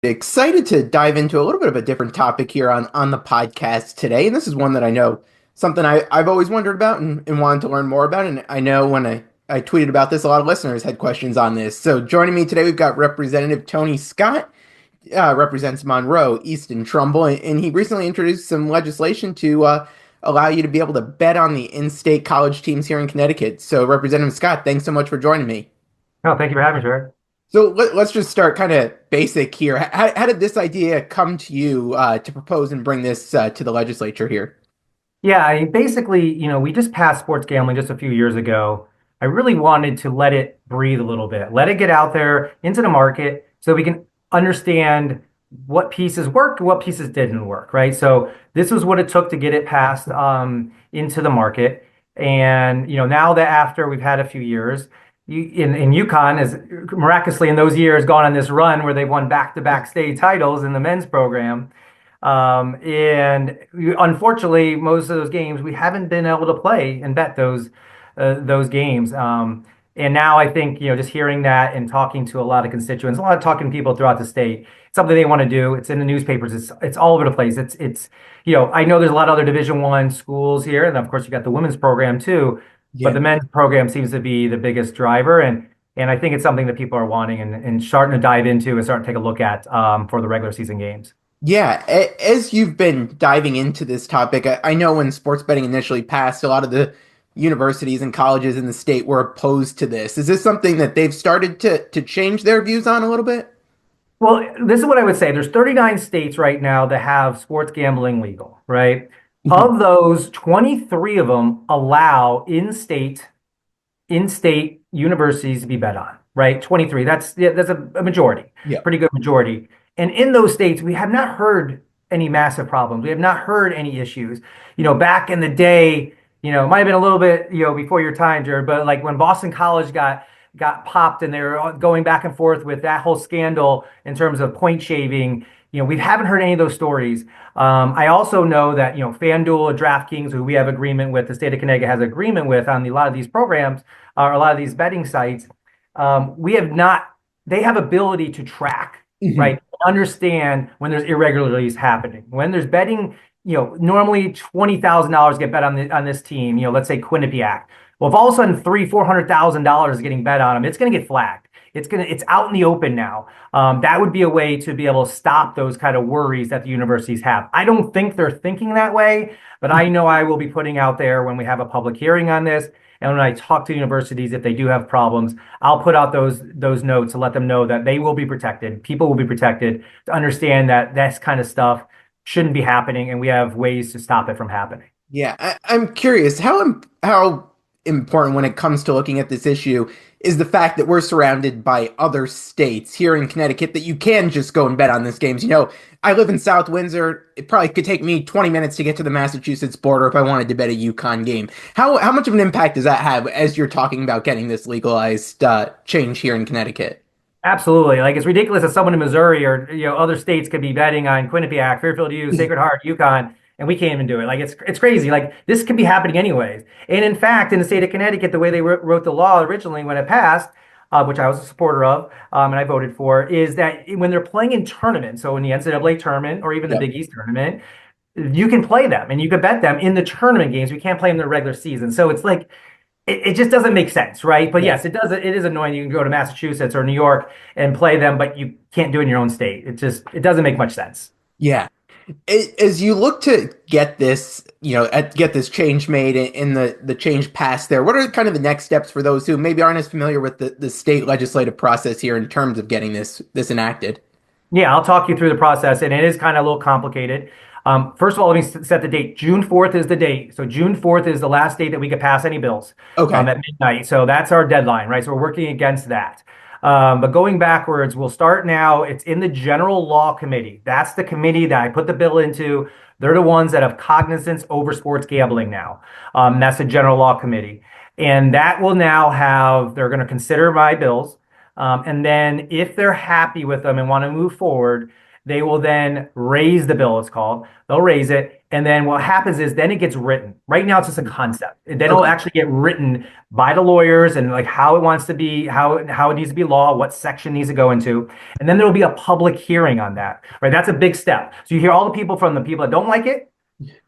Excited to dive into a little bit of a different topic here on the podcast today. And this is one that I know something I've always wondered about and wanted to learn more about. And I know when I tweeted about this, a lot of listeners had questions on this. So joining me today, we've got Representative Tony Scott, represents Monroe, East, and Trumbull. And he recently introduced some legislation to allow you to be able to bet on the in-state college teams here in Connecticut. So Representative Scott, thanks so much for joining me. Oh, thank you for having me, Jared. So let's just start kind of basic here. How did this idea come to you to propose and bring this to the legislature here? Yeah, basically, we just passed sports gambling just a few years ago. I really wanted to let it breathe a little bit, let it get out there into the market so we can understand what pieces worked, what pieces didn't work, right? So this was what it took to get it passed into the market. And, now that after we've had a few years, in UConn has miraculously in those years gone on this run where they've won back-to-back state titles in the men's program. And unfortunately, most of those games we haven't been able to play and bet those games. And now I think just hearing that and talking to a lot of constituents, a lot of talking to people throughout the state, it's something they want to do. It's in the newspapers. It's all over the place. It's I know there's a lot of other Division I schools here, and of course you got the women's program too, but Yeah. the men's program seems to be the biggest driver, and I think it's something that people are wanting and starting to dive into and starting to take a look at for the regular season games. Yeah, as you've been diving into this topic, I know when sports betting initially passed, a lot of the universities and colleges in the state were opposed to this. Is this something that they've started to change their views on a little bit? Well, this is what I would say. There's 39 states right now that have sports gambling legal, right? Mhm. Of those, 23 of them allow in-state universities to be bet on, right? 23. That's a majority, Yeah. pretty good majority. And in those states, we have not heard any massive problems. We have not heard any issues. Back in the day, it might have been a little bit, before your time, Jared, but like when Boston College got popped and they were going back and forth with that whole scandal in terms of point shaving. We haven't heard any of those stories. I also know that, FanDuel and DraftKings, who we have agreement with, the state of Connecticut has agreement with on a lot of these programs, or a lot of these betting sites, we have not, they have ability to track, Mhm. right? Understand when there's irregularities happening. When there's betting, normally $20,000 get bet on this team, let's say Quinnipiac. Well, if all of a sudden $400,000 is getting bet on them, it's going to get flagged. It's out in the open now. That would be a way to be able to stop those kind of worries that the universities have. I don't think they're thinking that way, but I know I will be putting out there when we have a public hearing on this. And when I talk to universities, if they do have problems, I'll put out those notes to let them know that they will be protected. People will be protected to understand that this kind of stuff shouldn't be happening, and we have ways to stop it from happening. Yeah, I'm curious how important when it comes to looking at this issue is the fact that we're surrounded by other states here in Connecticut that you can just go and bet on these games. I live in South Windsor. It probably could take me 20 minutes to get to the Massachusetts border if I wanted to bet a UConn game. How much of an impact does that have as you're talking about getting this legalized change here in Connecticut? Absolutely. Like it's ridiculous that someone in Missouri or other states could be betting on Quinnipiac, Fairfield U, Sacred Heart, UConn, and we can't even do it. Like it's crazy. Like this could be happening anyways. And in fact, in the state of Connecticut, the way they wrote the law originally when it passed, which I was a supporter of, and I voted for, is that when they're playing in tournaments, so in the NCAA tournament or even the Yep. Big East tournament, you can play them and you can bet them in the tournament games. We can't play them in the regular season. So it's like it just doesn't make sense, right? But Yeah. yes, it does. It is annoying. You can go to Massachusetts or New York and play them, but you can't do it in your own state. It doesn't make much sense. Yeah. As you look to get this, get this change made in the change passed there, what are kind of the next steps for those who maybe aren't as familiar with the state legislative process here in terms of getting this enacted? Yeah, I'll talk you through the process, and it is kind of a little complicated. First of all, let me set the date. June 4th is the date. So June 4th is the last date that we could pass any bills Okay. at midnight. So that's our deadline, right? So we're working against that. But going backwards, we'll start now. It's in the General Law Committee. That's the committee that I put the bill into. They're the ones that have cognizance over sports gambling now. That's the General Law Committee. And that will now they're going to consider my bills. And then if they're happy with them and want to move forward, They will then raise the bill, it's called. They'll raise it. And then what happens is then it gets written. Right now, it's just a concept. And then it'll Okay. actually get written by the lawyers and like how it wants to be, how it needs to be law, what section needs to go into. And then there will be a public hearing on that, right? That's a big step. So you hear all the people from the people that don't like it.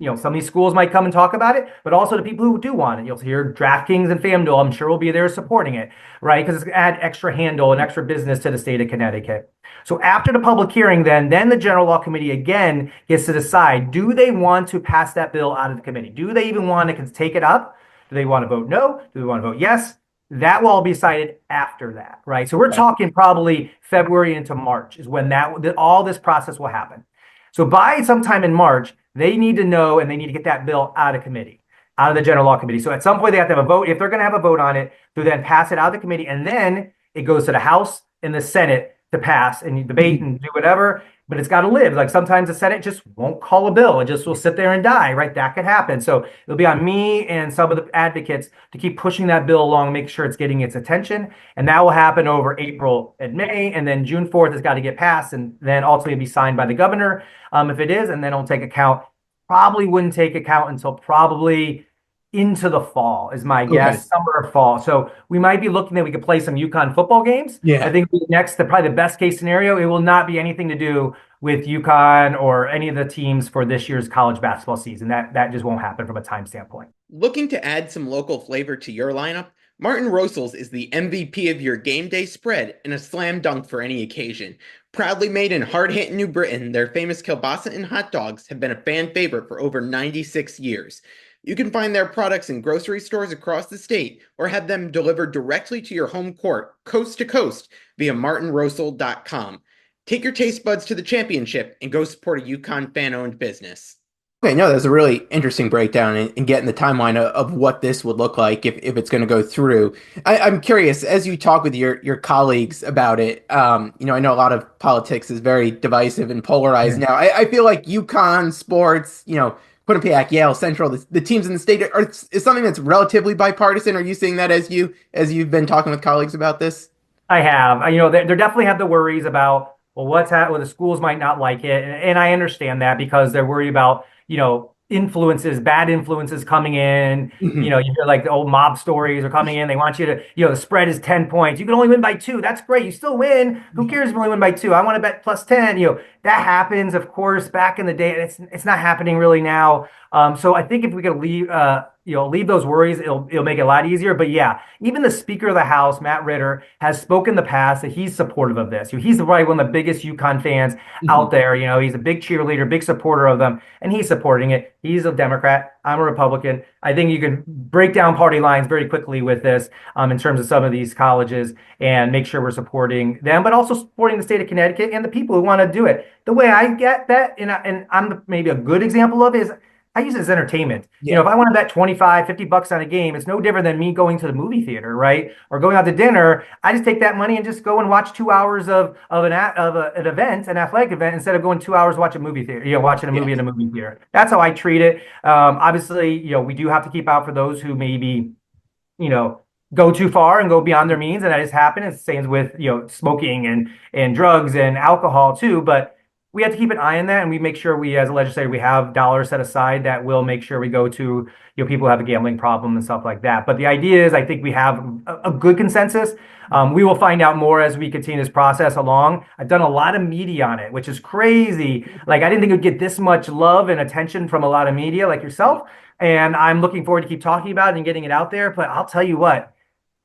Some of these schools might come and talk about it, but also the people who do want it. You'll hear DraftKings and FanDuel, I'm sure will be there supporting it, right? Because it's going to add extra handle and extra business to the state of Connecticut. So after the public hearing, then the general law committee again gets to decide, do they want to pass that bill out of the committee? Do they even want to take it up? Do they want to vote no? Do they want to vote yes? That will all be decided after that, right? So we're Okay. talking probably February into March is when all this process will happen. So by sometime in March, they need to know and they need to get that bill out of committee, out of the general law committee. So at some point they have to have a vote. If they're going to have a vote on it, to then pass it out of the committee, and then it goes to the House and the Senate to pass and you debate and do whatever. But it's got to live. Like sometimes the Senate just won't call a bill. It just will sit there and die, right? That could happen. So it'll be on me and some of the advocates to keep pushing that bill along, make sure it's getting its attention. And that will happen over April and May. And then June 4th has got to get passed and then ultimately be signed by the governor if it is. And then it'll take account. Probably wouldn't take account until probably into the fall is my Okay. guess, summer or fall. So we might be looking that we could play some UConn football games. I Yeah. think next, probably the best case scenario, it will not be anything to do with UConn or any of the teams for this year's college basketball season. That just won't happen from a time standpoint. Looking to add some local flavor to your lineup? Martin Rosel's is the MVP of your game day spread and a slam dunk for any occasion. Proudly made in hard-hit New Britain, their famous kielbasa and hot dogs have been a fan favorite for over 96 years. You can find their products in grocery stores across the state or have them delivered directly to your home court, coast to coast, via martinrosel.com. Take your taste buds to the championship and go support a UConn fan-owned business. Okay, no, that's a really interesting breakdown and getting the timeline of what this would look like if it's going to go through. I'm curious, as you talk with your colleagues about it, I know a lot of politics is very divisive and polarized Yeah. now. I feel like UConn sports, Quinnipiac, Yale, Central, the teams in the state is something that's relatively bipartisan. Are you seeing that as you've been talking with colleagues about this? I have. They definitely have the worries about, well, well, the schools might not like it. And I understand that because they're worried about, influences, bad influences coming in. Mhm. You hear like the old mob stories are coming in. They want you to, the spread is 10 points. You can only win by two. That's great. You still win. Who cares if you only win by two? I want to bet plus 10. That happens, of course, back in the day. It's not happening really now. So I think if we could leave those worries, it'll make it a lot easier. But yeah, even the Speaker of the House, Matt Ritter, has spoken in the past that he's supportive of this. He's probably one of the biggest UConn fans out Mhm. there. He's a big cheerleader, big supporter of them, and he's supporting it. He's a Democrat. I'm a Republican. I think you can break down party lines very quickly with this in terms of some of these colleges and make sure we're supporting them, but also supporting the state of Connecticut and the people who want to do it. The way I get that, and I'm maybe a good example of it, is I use it as entertainment. Yeah. If I want to bet 25, $50 on a game, it's no different than me going to the movie theater, right? Or going out to dinner. I just take that money and just go and watch 2 hours of an event, an athletic event, instead of going 2 hours watching a movie theater, watching a Yeah. movie in a movie theater. That's how I treat it. Obviously, we do have to keep out for those who maybe, you know, go too far and go beyond their means, and that has happened. It's the same with smoking and drugs and alcohol too. But we have to keep an eye on that, and we make sure we, as a legislator, we have dollars set aside that will make sure we go to people who have a gambling problem and stuff like that. But the idea is, I think we have a good consensus. We will find out more as we continue this process along. I've done a lot of media on it, which is crazy. Like I didn't think it would get this much love and attention from a lot of media like yourself. And I'm looking forward to keep talking about it and getting it out there. But I'll tell you what,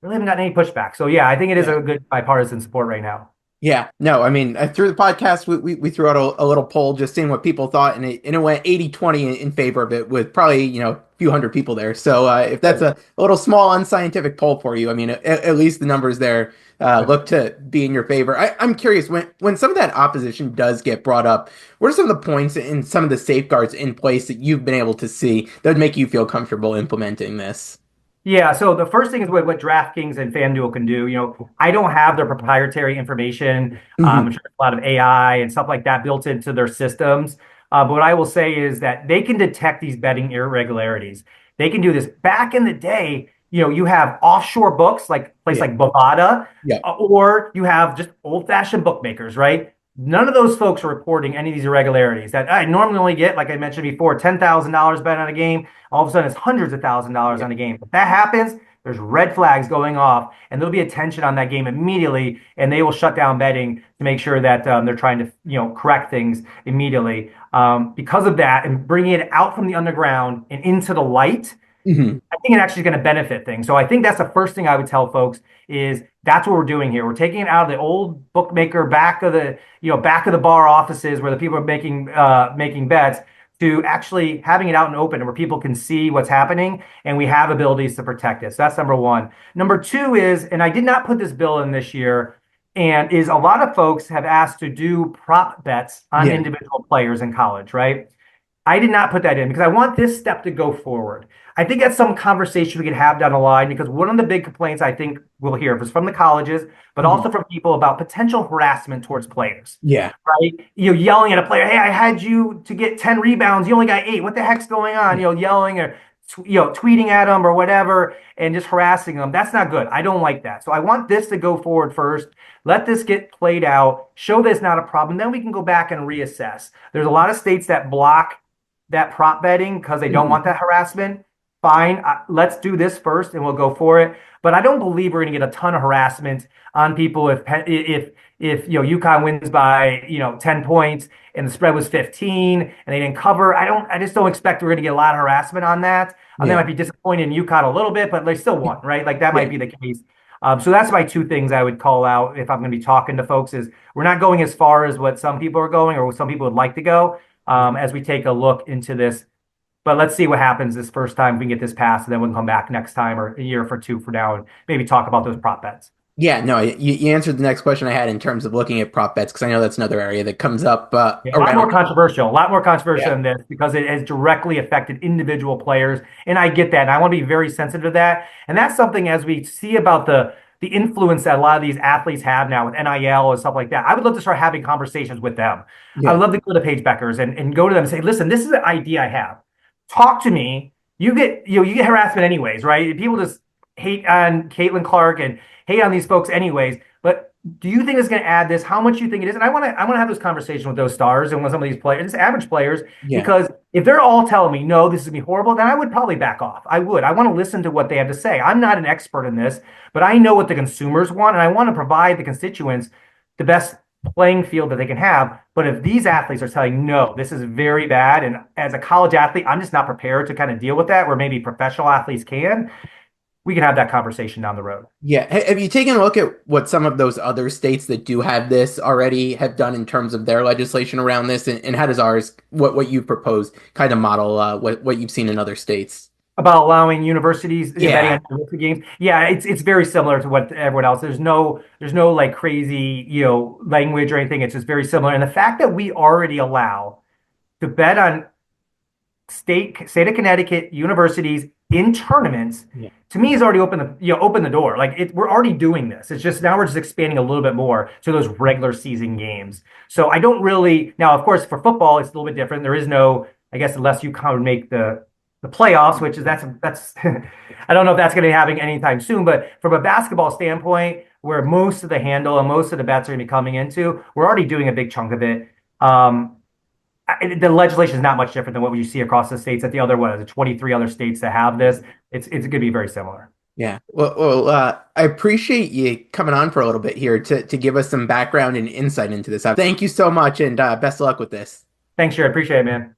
really haven't gotten any pushback. So yeah, I think it is Yeah. a good bipartisan support right now. Yeah, no, I mean, through the podcast, we threw out a little poll just seeing what people thought, and it went 80-20 in favor of it with probably, a few hundred people there. So if that's Good. a little small unscientific poll for you, I mean, at least the numbers there Good. look to be in your favor. I'm curious, when some of that opposition does get brought up, what are some of the points and some of the safeguards in place that you've been able to see that would make you feel comfortable implementing this? Yeah, so the first thing is what DraftKings and FanDuel can do. I don't have their proprietary information. I'm Hmm. sure there's a lot of AI and stuff like that built into their systems. But what I will say is that they can detect these betting irregularities. They can do this. Back in the day, you have offshore books like place Yeah, like Bovada, yeah. or you have just old-fashioned bookmakers, right? None of those folks are reporting any of these irregularities that I normally only get, like I mentioned before, $10,000 bet on a game. All of a sudden, it's hundreds of $1,000s Yeah. on a game. If that happens, there's red flags going off, and there'll be attention on that game immediately, and they will shut down betting to make sure that they're trying to, correct things immediately. Because of that, and bringing it out from the underground and into the light, Hmm. I think it actually is going to benefit things. So I think that's the first thing I would tell folks is that's what we're doing here. We're taking it out of the old bookmaker back of the bar offices where the people are making bets to actually having it out and open where people can see what's happening and we have abilities to protect it. So that's number one. Number two is, and I did not put this bill in this year, and is a lot of folks have asked to do prop bets on Yeah. individual players in college, right? I did not put that in because I want this step to go forward. I think that's some conversation we can have down the line because one of the big complaints I think we'll hear is from the colleges, but Hmm. also from people about potential harassment towards players, Yeah. right? Yelling at a player, "Hey, I had you to get 10 rebounds. You only got 8. What the heck's going on?" Yelling or tweeting at them or whatever and just harassing them. That's not good. I don't like that. So I want this to go forward first. Let this get played out, show that it's not a problem. Then we can go back and reassess. There's a lot of states that block that prop betting because they don't Hmm. want that harassment. Fine, let's do this first and we'll go for it. But I don't believe we're going to get a ton of harassment on people if UConn wins by 10 points and the spread was 15 and they didn't cover. I just don't expect we're going to get a lot of harassment on that. They Yeah. might be disappointed in UConn a little bit, but they still won, right? Like that Yeah. might be the case. So that's my two things I would call out if I'm going to be talking to folks is we're not going as far as what some people are going or what some people would like to go as we take a look into this. But let's see what happens this first time if we can get this passed, and then we can come back next time or a year for two for now and maybe talk about those prop bets. Yeah, no, you answered the next question I had in terms of looking at prop bets because I know that's another area that comes up Yeah, around. a lot more controversial Yeah. than this because it has directly affected individual players. And I get that. And I want to be very sensitive to that. And that's something as we see about the influence that a lot of these athletes have now with NIL and stuff like that. I would love to start having conversations with them. I would Yeah. love to go to Paige Beckers and go to them and say, listen, this is an idea I have. Talk to me. You get harassment anyways, right? People just hate on Caitlin Clark and hate on these folks anyways. But do you think it's going to add this? How much you think it is? And I want to have this conversation with those stars and with some of these players, just average players, Yeah. because if they're all telling me no, this is gonna be horrible, then I would probably back off. I would. I want to listen to what they have to say. I'm not an expert in this, but I know what the consumers want, and I want to provide the constituents the best playing field that they can have. But if these athletes are telling no, this is very bad, and as a college athlete, I'm just not prepared to kind of deal with that, where maybe professional athletes can, we can have that conversation down the road. Yeah. Have you taken a look at what some of those other states that do have this already have done in terms of their legislation around this? And how does ours, what you've proposed, kind of model what you've seen in other states? About allowing universities betting Yeah. on Olympic games. Yeah, it's very similar to what everyone else. There's no like crazy language or anything. It's just very similar. And the fact that we already allow to bet on state of Connecticut universities in tournaments Yeah. to me has already opened the door. Like we're already doing this. It's just now we're just expanding a little bit more to those regular season games. So I don't really now, of course, for football it's a little bit different. There is no, I guess, unless you kind of make the playoffs, which is that's I don't know if that's going to be happening anytime soon. But from a basketball standpoint, where most of the handle and most of the bets are going to be coming into, we're already doing a big chunk of it. Um, the legislation is not much different than what you see across the states. At the other the 23 other states that have this, it's going to be very similar. Yeah. I appreciate you coming on for a little bit here to give us some background and insight into this. Thank you so much, and best of luck with this. Thanks, Jared. Appreciate it, man.